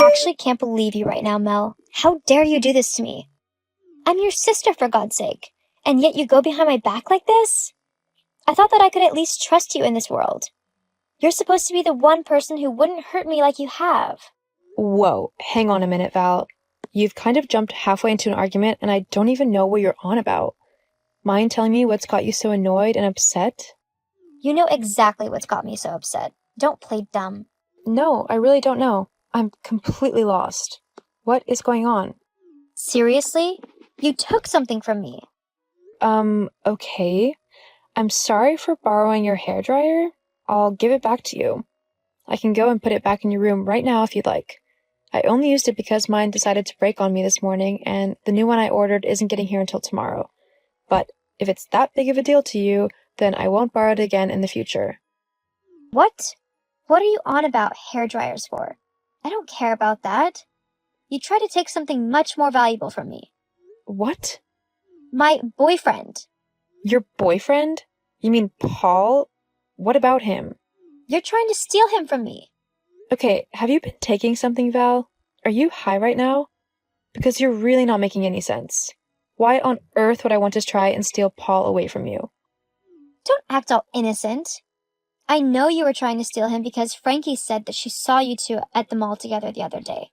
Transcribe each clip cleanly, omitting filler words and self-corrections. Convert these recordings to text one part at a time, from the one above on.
actually can't believe you right now, Mel. How dare you do this to me? I'm your sister, for God's sake. And yet you go behind my back like this? I thought that I could at least trust you in this world. You're supposed to be the one person who wouldn't hurt me like you have. Whoa, hang on a minute, Val. You've kind of jumped halfway into an argument, and I don't even know what you're on about. Mind telling me what's got you so annoyed and upset? You know exactly what's got me so upset. Don't play dumb. No, I really don't know. I'm completely lost. What is going on? Seriously? You took something from me. Okay. I'm sorry for borrowing your hairdryer. I'll give it back to you. I can go and put it back in your room right now if you'd like. I only used it because mine decided to break on me this morning, and the new one I ordered isn't getting here until tomorrow. But if it's that big of a deal to you, then I won't borrow it again in the future. What? What are you on about hairdryers for? I don't care about that. You tried to take something much more valuable from me. What? My boyfriend. Your boyfriend? You mean Paul? What about him? You're trying to steal him from me. Okay, have you been taking something, Val? Are you high right now? Because you're really not making any sense. Why on earth would I want to try and steal Paul away from you? Don't act all innocent. I know you were trying to steal him because Frankie said that she saw you two at the mall together the other day,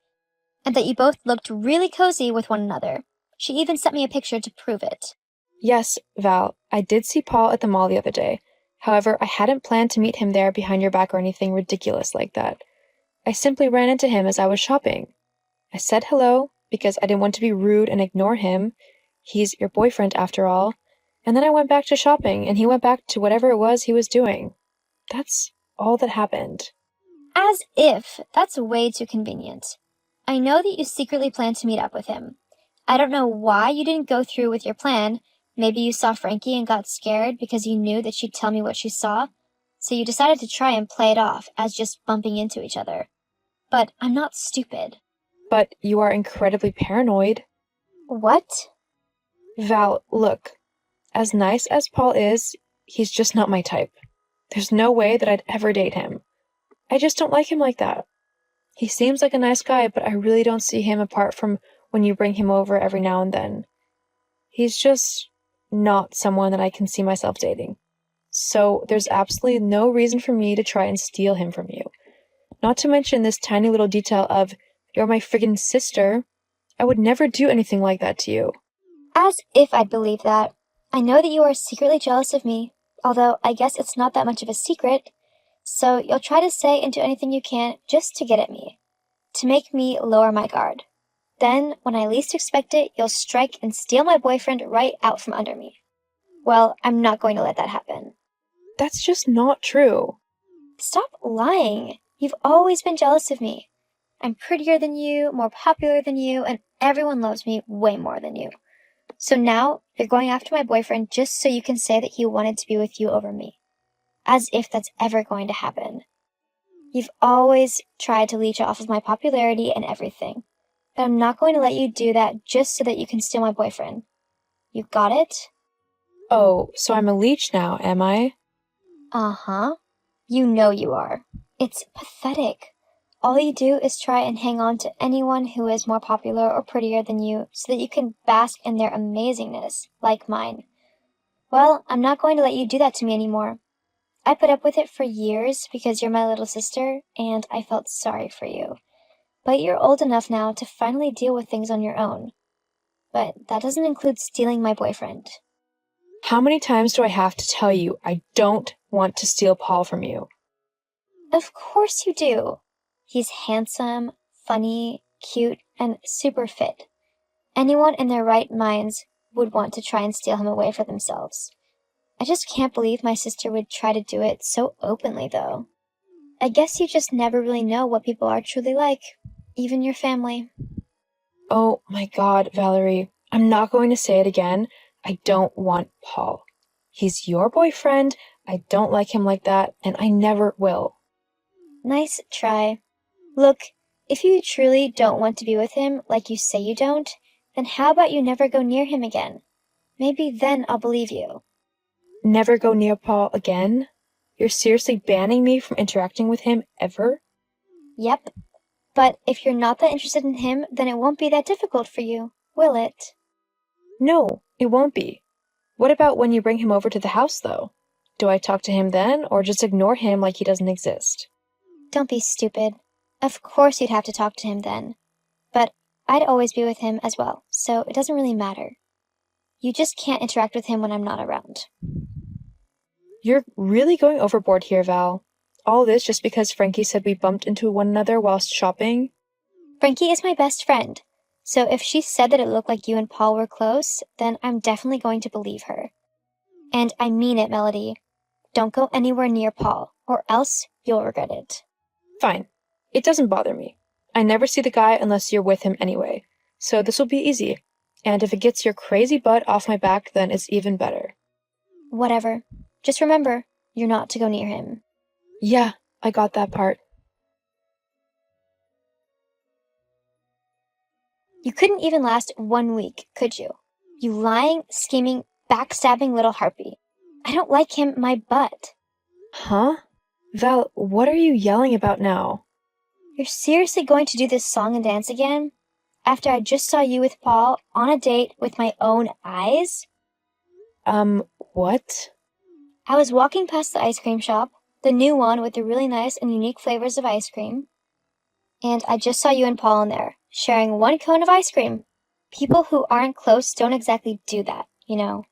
and that you both looked really cozy with one another. She even sent me a picture to prove it. Yes, Val, I did see Paul at the mall the other day. However, I hadn't planned to meet him there behind your back or anything ridiculous like that. I simply ran into him as I was shopping. I said hello because I didn't want to be rude and ignore him. He's your boyfriend after all. And then I went back to shopping and he went back to whatever it was he was doing. That's all that happened. As if. That's way too convenient. I know that you secretly planned to meet up with him. I don't know why you didn't go through with your plan. Maybe you saw Frankie and got scared because you knew that she'd tell me what she saw. So you decided to try and play it off as just bumping into each other. But I'm not stupid. But you are incredibly paranoid. What? Val, look. As nice as Paul is, he's just not my type. There's no way that I'd ever date him. I just don't like him like that. He seems like a nice guy, but I really don't see him apart from when you bring him over every now and then. He's just not someone that I can see myself dating. So there's absolutely no reason for me to try and steal him from you. Not to mention this tiny little detail of, you're my friggin' sister. I would never do anything like that to you. As if I'd believe that. I know that you are secretly jealous of me, although I guess it's not that much of a secret. So you'll try to say and do anything you can just to get at me, to make me lower my guard. Then, when I least expect it, you'll strike and steal my boyfriend right out from under me. Well, I'm not going to let that happen. That's just not true. Stop lying. You've always been jealous of me. I'm prettier than you, more popular than you, and everyone loves me way more than you. So now, you're going after my boyfriend just so you can say that he wanted to be with you over me. As if that's ever going to happen. You've always tried to leech off of my popularity and everything. But I'm not going to let you do that just so that you can steal my boyfriend. You got it? Oh, so I'm a leech now, am I? Uh-huh. You know you are. It's pathetic. All you do is try and hang on to anyone who is more popular or prettier than you so that you can bask in their amazingness, like mine. Well, I'm not going to let you do that to me anymore. I put up with it for years because you're my little sister, and I felt sorry for you. But you're old enough now to finally deal with things on your own. But that doesn't include stealing my boyfriend. How many times do I have to tell you I don't want to steal Paul from you? Of course you do. He's handsome, funny, cute, and super fit. Anyone in their right minds would want to try and steal him away for themselves. I just can't believe my sister would try to do it so openly, though. I guess you just never really know what people are truly like, even your family. Oh my God, Valerie, I'm not going to say it again. I don't want Paul. He's your boyfriend. I don't like him like that, and I never will. Nice try. Look, if you truly don't want to be with him like you say you don't, then how about you never go near him again? Maybe then I'll believe you. Never go near Paul again? You're seriously banning me from interacting with him ever? Yep. But if you're not that interested in him, then it won't be that difficult for you, will it? No, it won't be. What about when you bring him over to the house, though? Do I talk to him then, or just ignore him like he doesn't exist? Don't be stupid. Of course you'd have to talk to him then. But I'd always be with him as well, so it doesn't really matter. You just can't interact with him when I'm not around. You're really going overboard here, Val. All this just because Frankie said we bumped into one another whilst shopping? Frankie is my best friend, so if she said that it looked like you and Paul were close, then I'm definitely going to believe her. And I mean it, Melody. Don't go anywhere near Paul, or else you'll regret it. Fine. It doesn't bother me. I never see the guy unless you're with him anyway, so this will be easy. And if it gets your crazy butt off my back, then it's even better. Whatever. Just remember, you're not to go near him. Yeah, I got that part. You couldn't even last 1 week, could you? You lying, scheming, backstabbing little harpy. I don't like him my butt. Huh? Val, what are you yelling about now? You're seriously going to do this song and dance again? After I just saw you with Paul on a date with my own eyes? What? I was walking past the ice cream shop, the new one with the really nice and unique flavors of ice cream, and I just saw you and Paul in there, sharing 1 cone of ice cream. People who aren't close don't exactly do that, you know.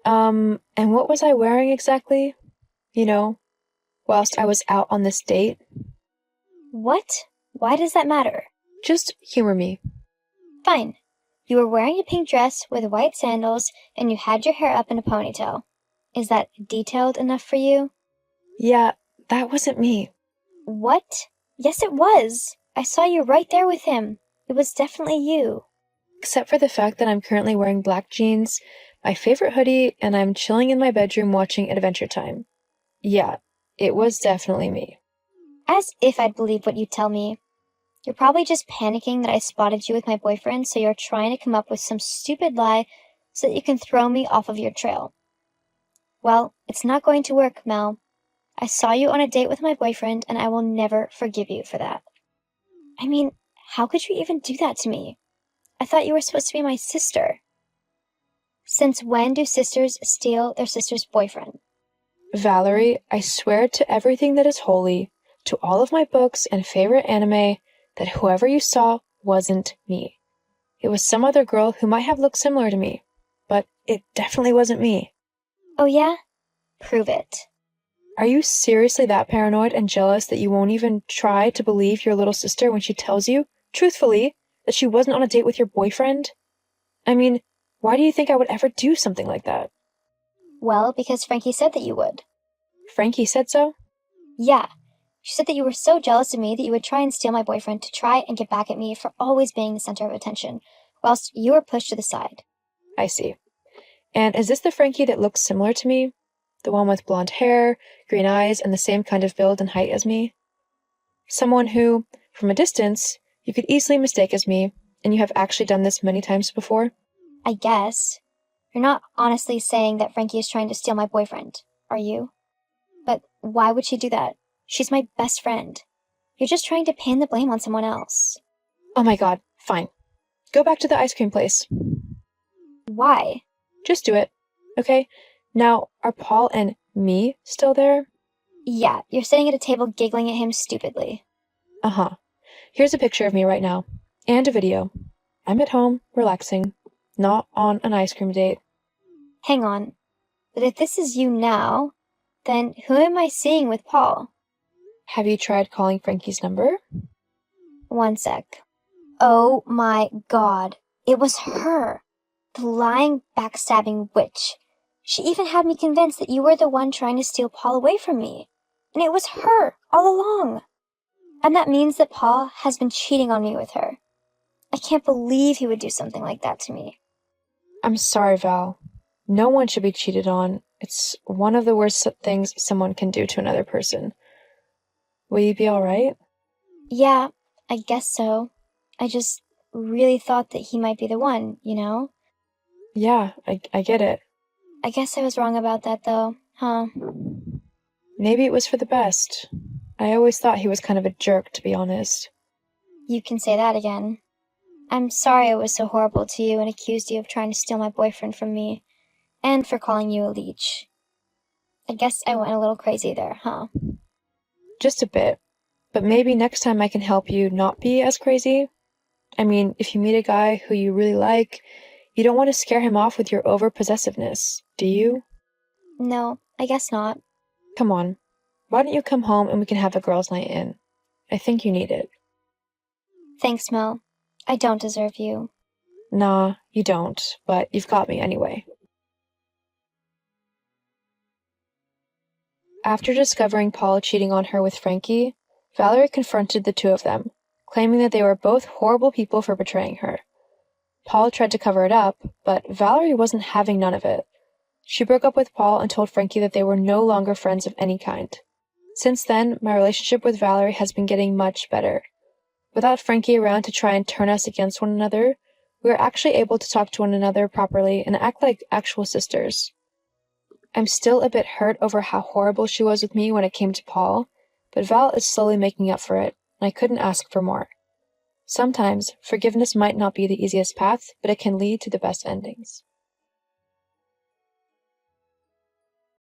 And what was I wearing exactly? You know, whilst I was out on this date? What? Why does that matter? Just humor me. Fine. You were wearing a pink dress with white sandals, and you had your hair up in a ponytail. Is that detailed enough for you? Yeah, that wasn't me. What? Yes, it was. I saw you right there with him. It was definitely you. Except for the fact that I'm currently wearing black jeans, my favorite hoodie, and I'm chilling in my bedroom watching Adventure Time. Yeah, it was definitely me. As if I'd believe what you tell me. You're probably just panicking that I spotted you with my boyfriend, so you're trying to come up with some stupid lie so that you can throw me off of your trail. Well, it's not going to work, Mel. I saw you on a date with my boyfriend, and I will never forgive you for that. I mean, how could you even do that to me? I thought you were supposed to be my sister. Since when do sisters steal their sister's boyfriend? Valerie, I swear to everything that is holy, to all of my books and favorite anime, that whoever you saw wasn't me. It was some other girl who might have looked similar to me, but it definitely wasn't me. Oh yeah? Prove it. Are you seriously that paranoid and jealous that you won't even try to believe your little sister when she tells you, truthfully, that she wasn't on a date with your boyfriend? I mean, why do you think I would ever do something like that? Well, because Frankie said that you would. Frankie said so? Yeah. She said that you were so jealous of me that you would try and steal my boyfriend to try and get back at me for always being the center of attention, whilst you were pushed to the side. I see. And is this the Frankie that looks similar to me? The one with blonde hair, green eyes, and the same kind of build and height as me? Someone who, from a distance, you could easily mistake as me, and you have actually done this many times before? I guess. You're not honestly saying that Frankie is trying to steal my boyfriend, are you? But why would she do that? She's my best friend. You're just trying to pin the blame on someone else. Oh my god, fine. Go back to the ice cream place. Why? Just do it, okay? Now, are Paul and me still there? Yeah, you're sitting at a table giggling at him stupidly. Uh-huh. Here's a picture of me right now. And a video. I'm at home, relaxing. Not on an ice cream date. Hang on. But if this is you now, then who am I seeing with Paul? Have you tried calling Frankie's number? 1 sec. Oh my god. It was her. The lying, backstabbing witch. She even had me convinced that you were the one trying to steal Paul away from me. And it was her, all along. And that means that Paul has been cheating on me with her. I can't believe he would do something like that to me. I'm sorry, Val. No one should be cheated on. It's one of the worst things someone can do to another person. Will you be alright? Yeah, I guess so. I just really thought that he might be the one, you know? Yeah, I get it. I guess I was wrong about that, though, huh? Maybe it was for the best. I always thought he was kind of a jerk, to be honest. You can say that again. I'm sorry I was so horrible to you and accused you of trying to steal my boyfriend from me, and for calling you a leech. I guess I went a little crazy there, huh? Just a bit. But maybe next time I can help you not be as crazy. I mean, if you meet a guy who you really like, you don't want to scare him off with your over-possessiveness, do you? No, I guess not. Come on. Why don't you come home and we can have a girls' night in? I think you need it. Thanks, Mel. I don't deserve you. Nah, you don't, but you've got me anyway. After discovering Paul cheating on her with Frankie, Valerie confronted the two of them, claiming that they were both horrible people for betraying her. Paul tried to cover it up, but Valerie wasn't having none of it. She broke up with Paul and told Frankie that they were no longer friends of any kind. Since then, my relationship with Valerie has been getting much better. Without Frankie around to try and turn us against one another, we were actually able to talk to one another properly and act like actual sisters. I'm still a bit hurt over how horrible she was with me when it came to Paul, but Val is slowly making up for it, and I couldn't ask for more. Sometimes, forgiveness might not be the easiest path, but it can lead to the best endings.